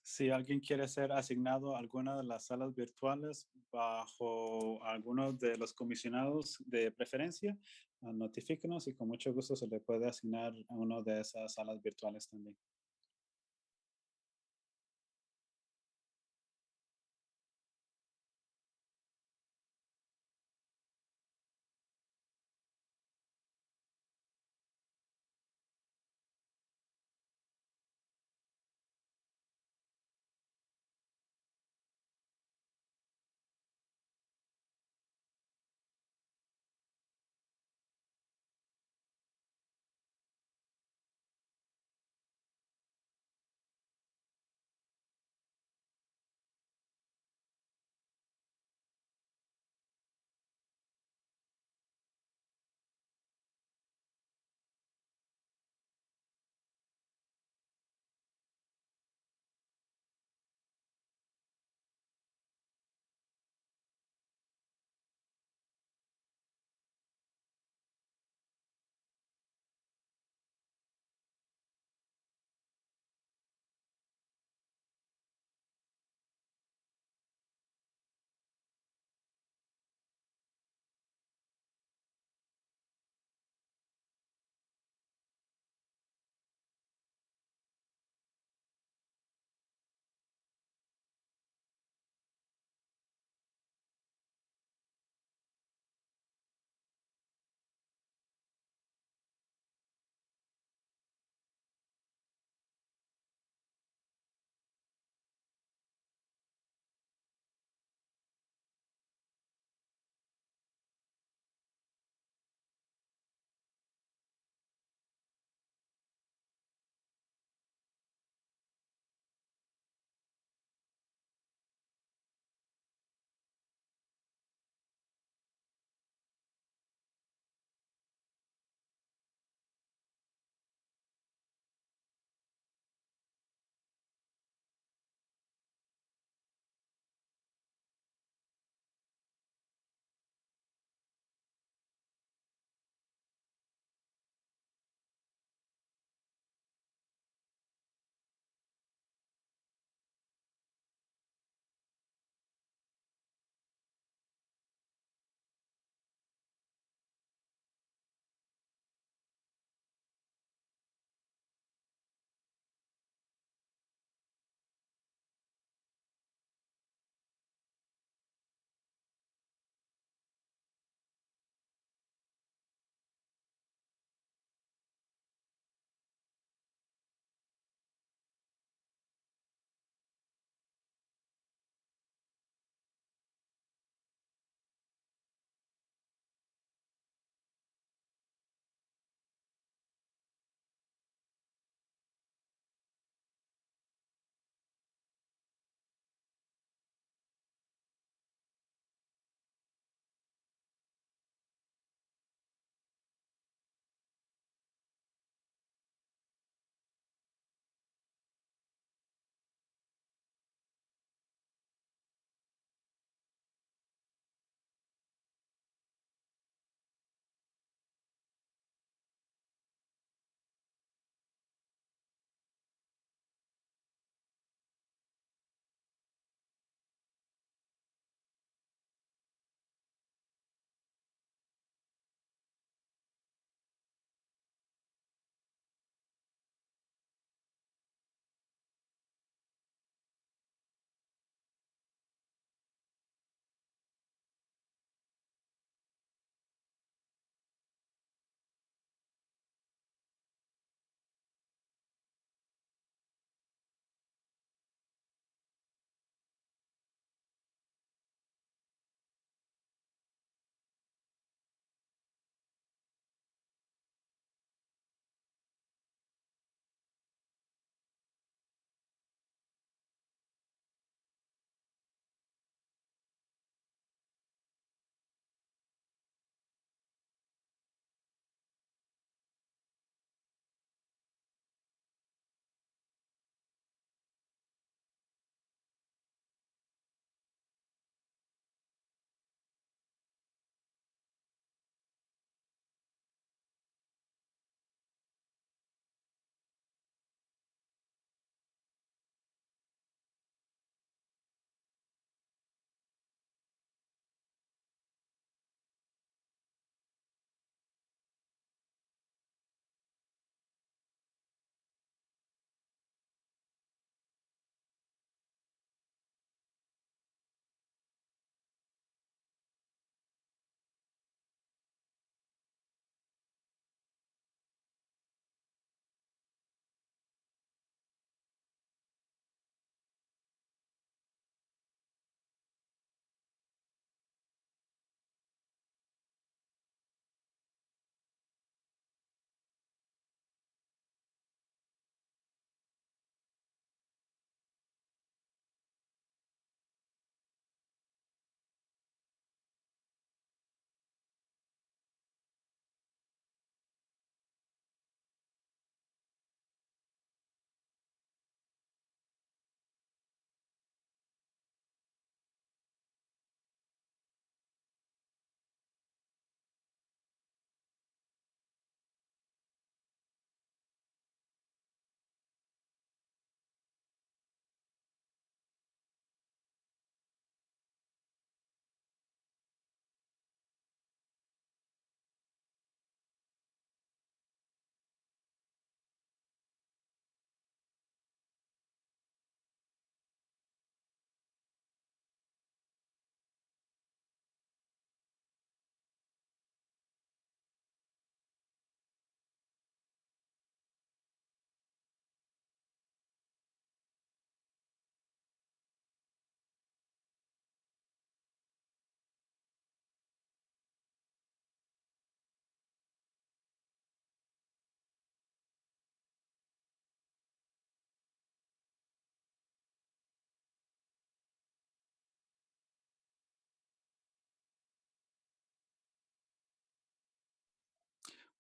Si alguien quiere ser asignado a alguna de las salas virtuales bajo algunos de los comisionados de preferencia, notifíquenos y con mucho gusto se le puede asignar a una de esas salas virtuales también.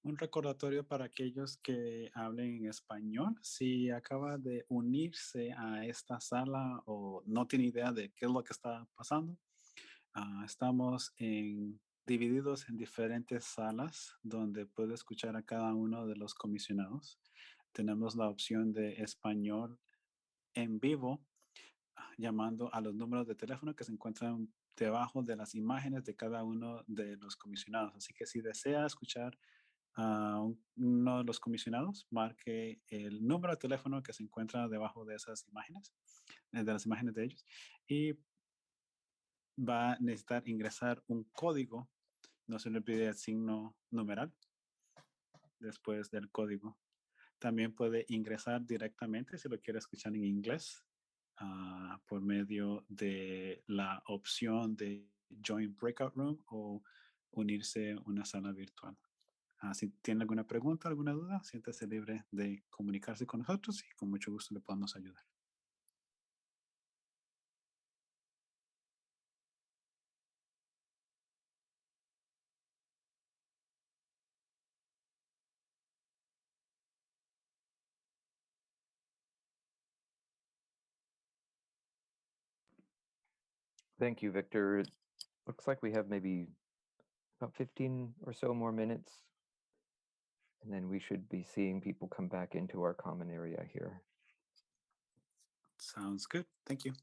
Un recordatorio para aquellos que hablen en español. Si acaba de unirse a esta sala o no tiene idea de qué es lo que está pasando, estamos divididos en diferentes salas donde puede escuchar a cada uno de los comisionados. Tenemos la opción de español en vivo, llamando a los números de teléfono que se encuentran debajo de las imágenes de cada uno de los comisionados. Así que si desea escuchar a uno de los comisionados, marque el número de teléfono que se encuentra debajo de esas imágenes, de las imágenes de ellos, y va a necesitar ingresar un código. No se le pide el signo numeral después del código. También puede ingresar directamente si lo quiere escuchar en inglés por medio de la opción de Join Breakout Room o unirse a una sala virtual. Si tiene alguna pregunta, alguna duda, siéntese libre de comunicarse con nosotros y con mucho gusto le podemos ayudar. Thank you, Victor. It looks like we have maybe about 15 or so more minutes, and then we should be seeing people come back into our common area here. Sounds good. Thank you.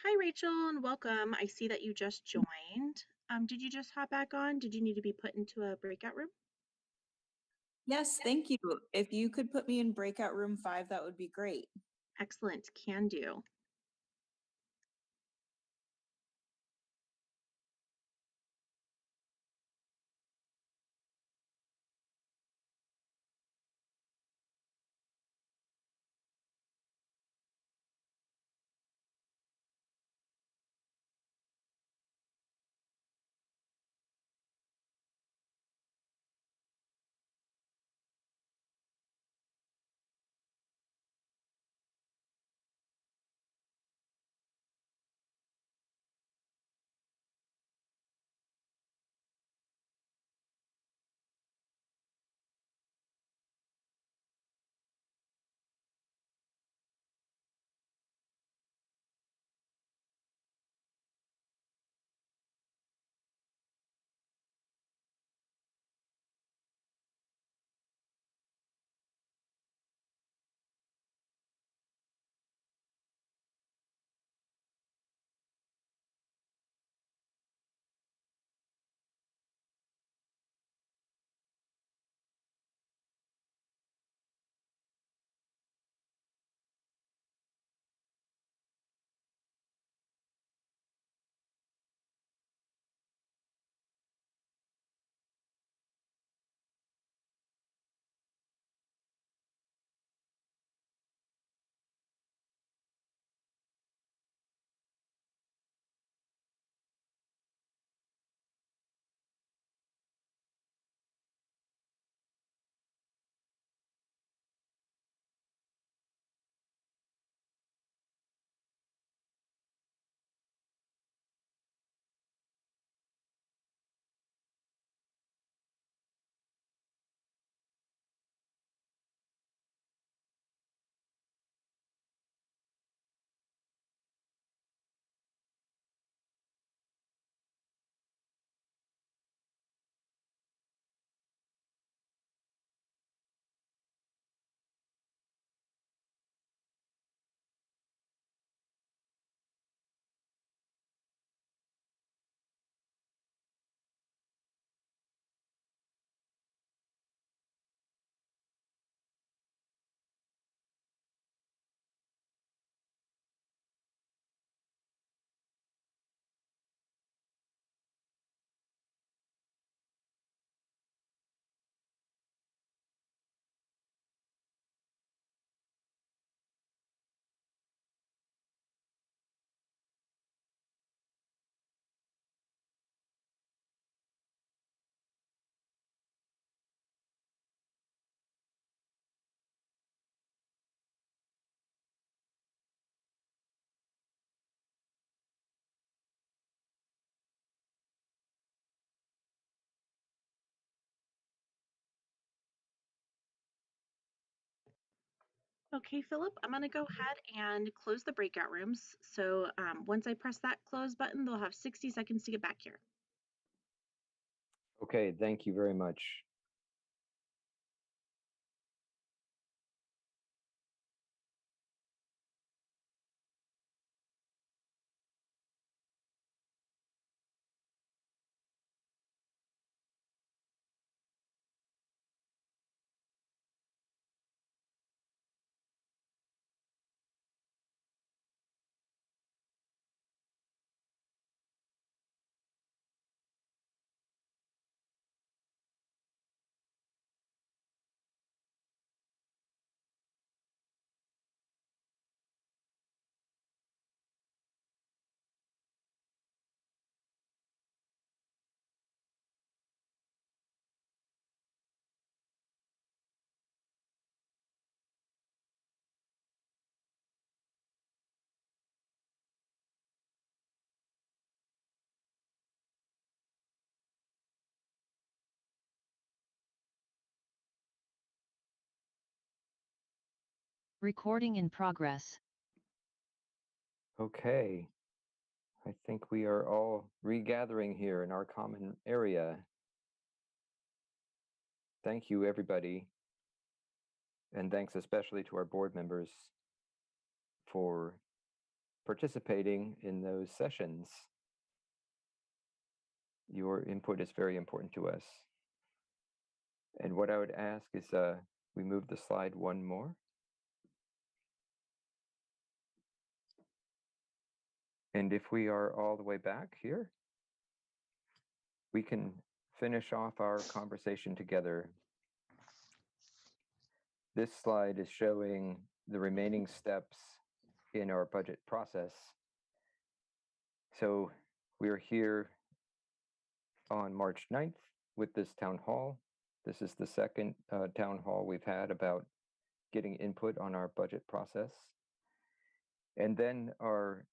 Hi, Rachel, and welcome. I see that you just joined. Did you just hop back on? Did you need to be put into a breakout room? Yes, thank you. If you could put me in breakout room 5, that would be great. Excellent, can do. Okay, Philip, I'm going to go ahead and close the breakout rooms. So once I press that close button, they'll have 60 seconds to get back here. Okay, thank you very much. Recording in progress. Okay, I think we are all regathering here in our common area. Thank you, everybody. And thanks especially to our board members for participating in those sessions. Your input is very important to us. And what I would ask is we move the slide one more. And if we are all the way back here, we can finish off our conversation together. This slide is showing the remaining steps in our budget process. So we're here on March 9th with this town hall. This is the second town hall we've had about getting input on our budget process. And then our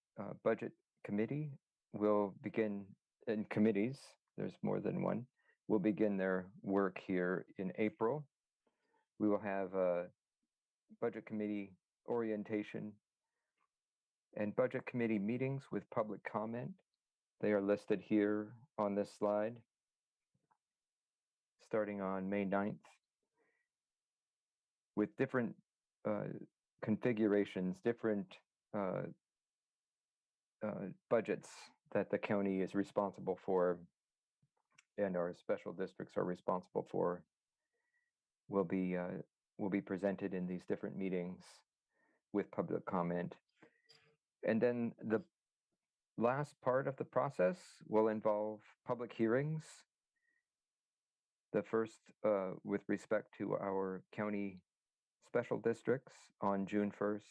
budget committee will begin, and committees, there's more than one, will begin their work here in April. We will have a budget committee orientation and budget committee meetings with public comment. They are listed here on this slide, starting on May 9th, with different configurations, different budgets that the county is responsible for and our special districts are responsible for will be presented in these different meetings with public comment. And then the last part of the process will involve public hearings. The first with respect to our county special districts on June 1st.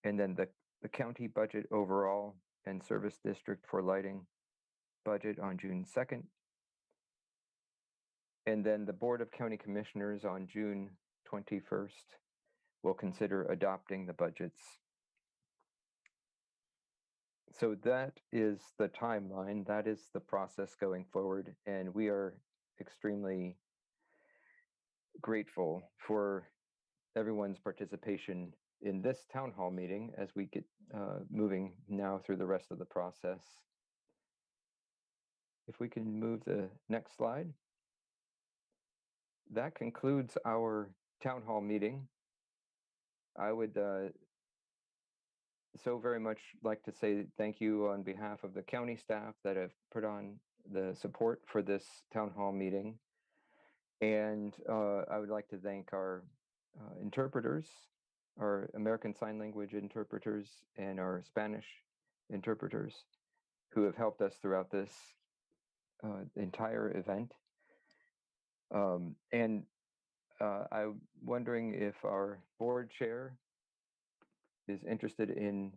And then the county budget overall and service district for lighting budget on June 2nd. And then the Board of County Commissioners on June 21st will consider adopting the budgets. So that is the timeline, that is the process going forward, and we are extremely grateful for everyone's participation in this town hall meeting as we get moving now through the rest of the process. If we can move the next slide. That concludes our town hall meeting. I would so very much like to say thank you on behalf of the county staff that have put on the support for this town hall meeting. And I would like to thank our interpreters, our American Sign Language interpreters and our Spanish interpreters who have helped us throughout this entire event. And I'm wondering if our board chair is interested in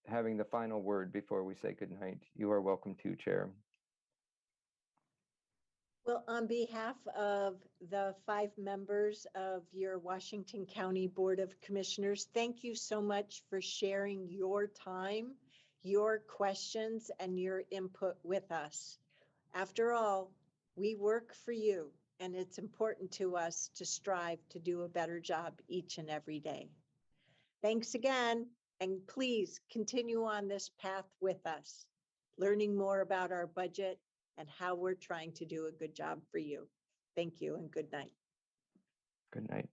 having the final word before we say goodnight. You are welcome to, Chair. Well, on behalf of the 5 members of your Washington County Board of Commissioners, thank you so much for sharing your time, your questions, and your input with us. After all, we work for you, and it's important to us to strive to do a better job each and every day. Thanks again, and please continue on this path with us, learning more about our budget and how we're trying to do a good job for you. Thank you and good night. Good night.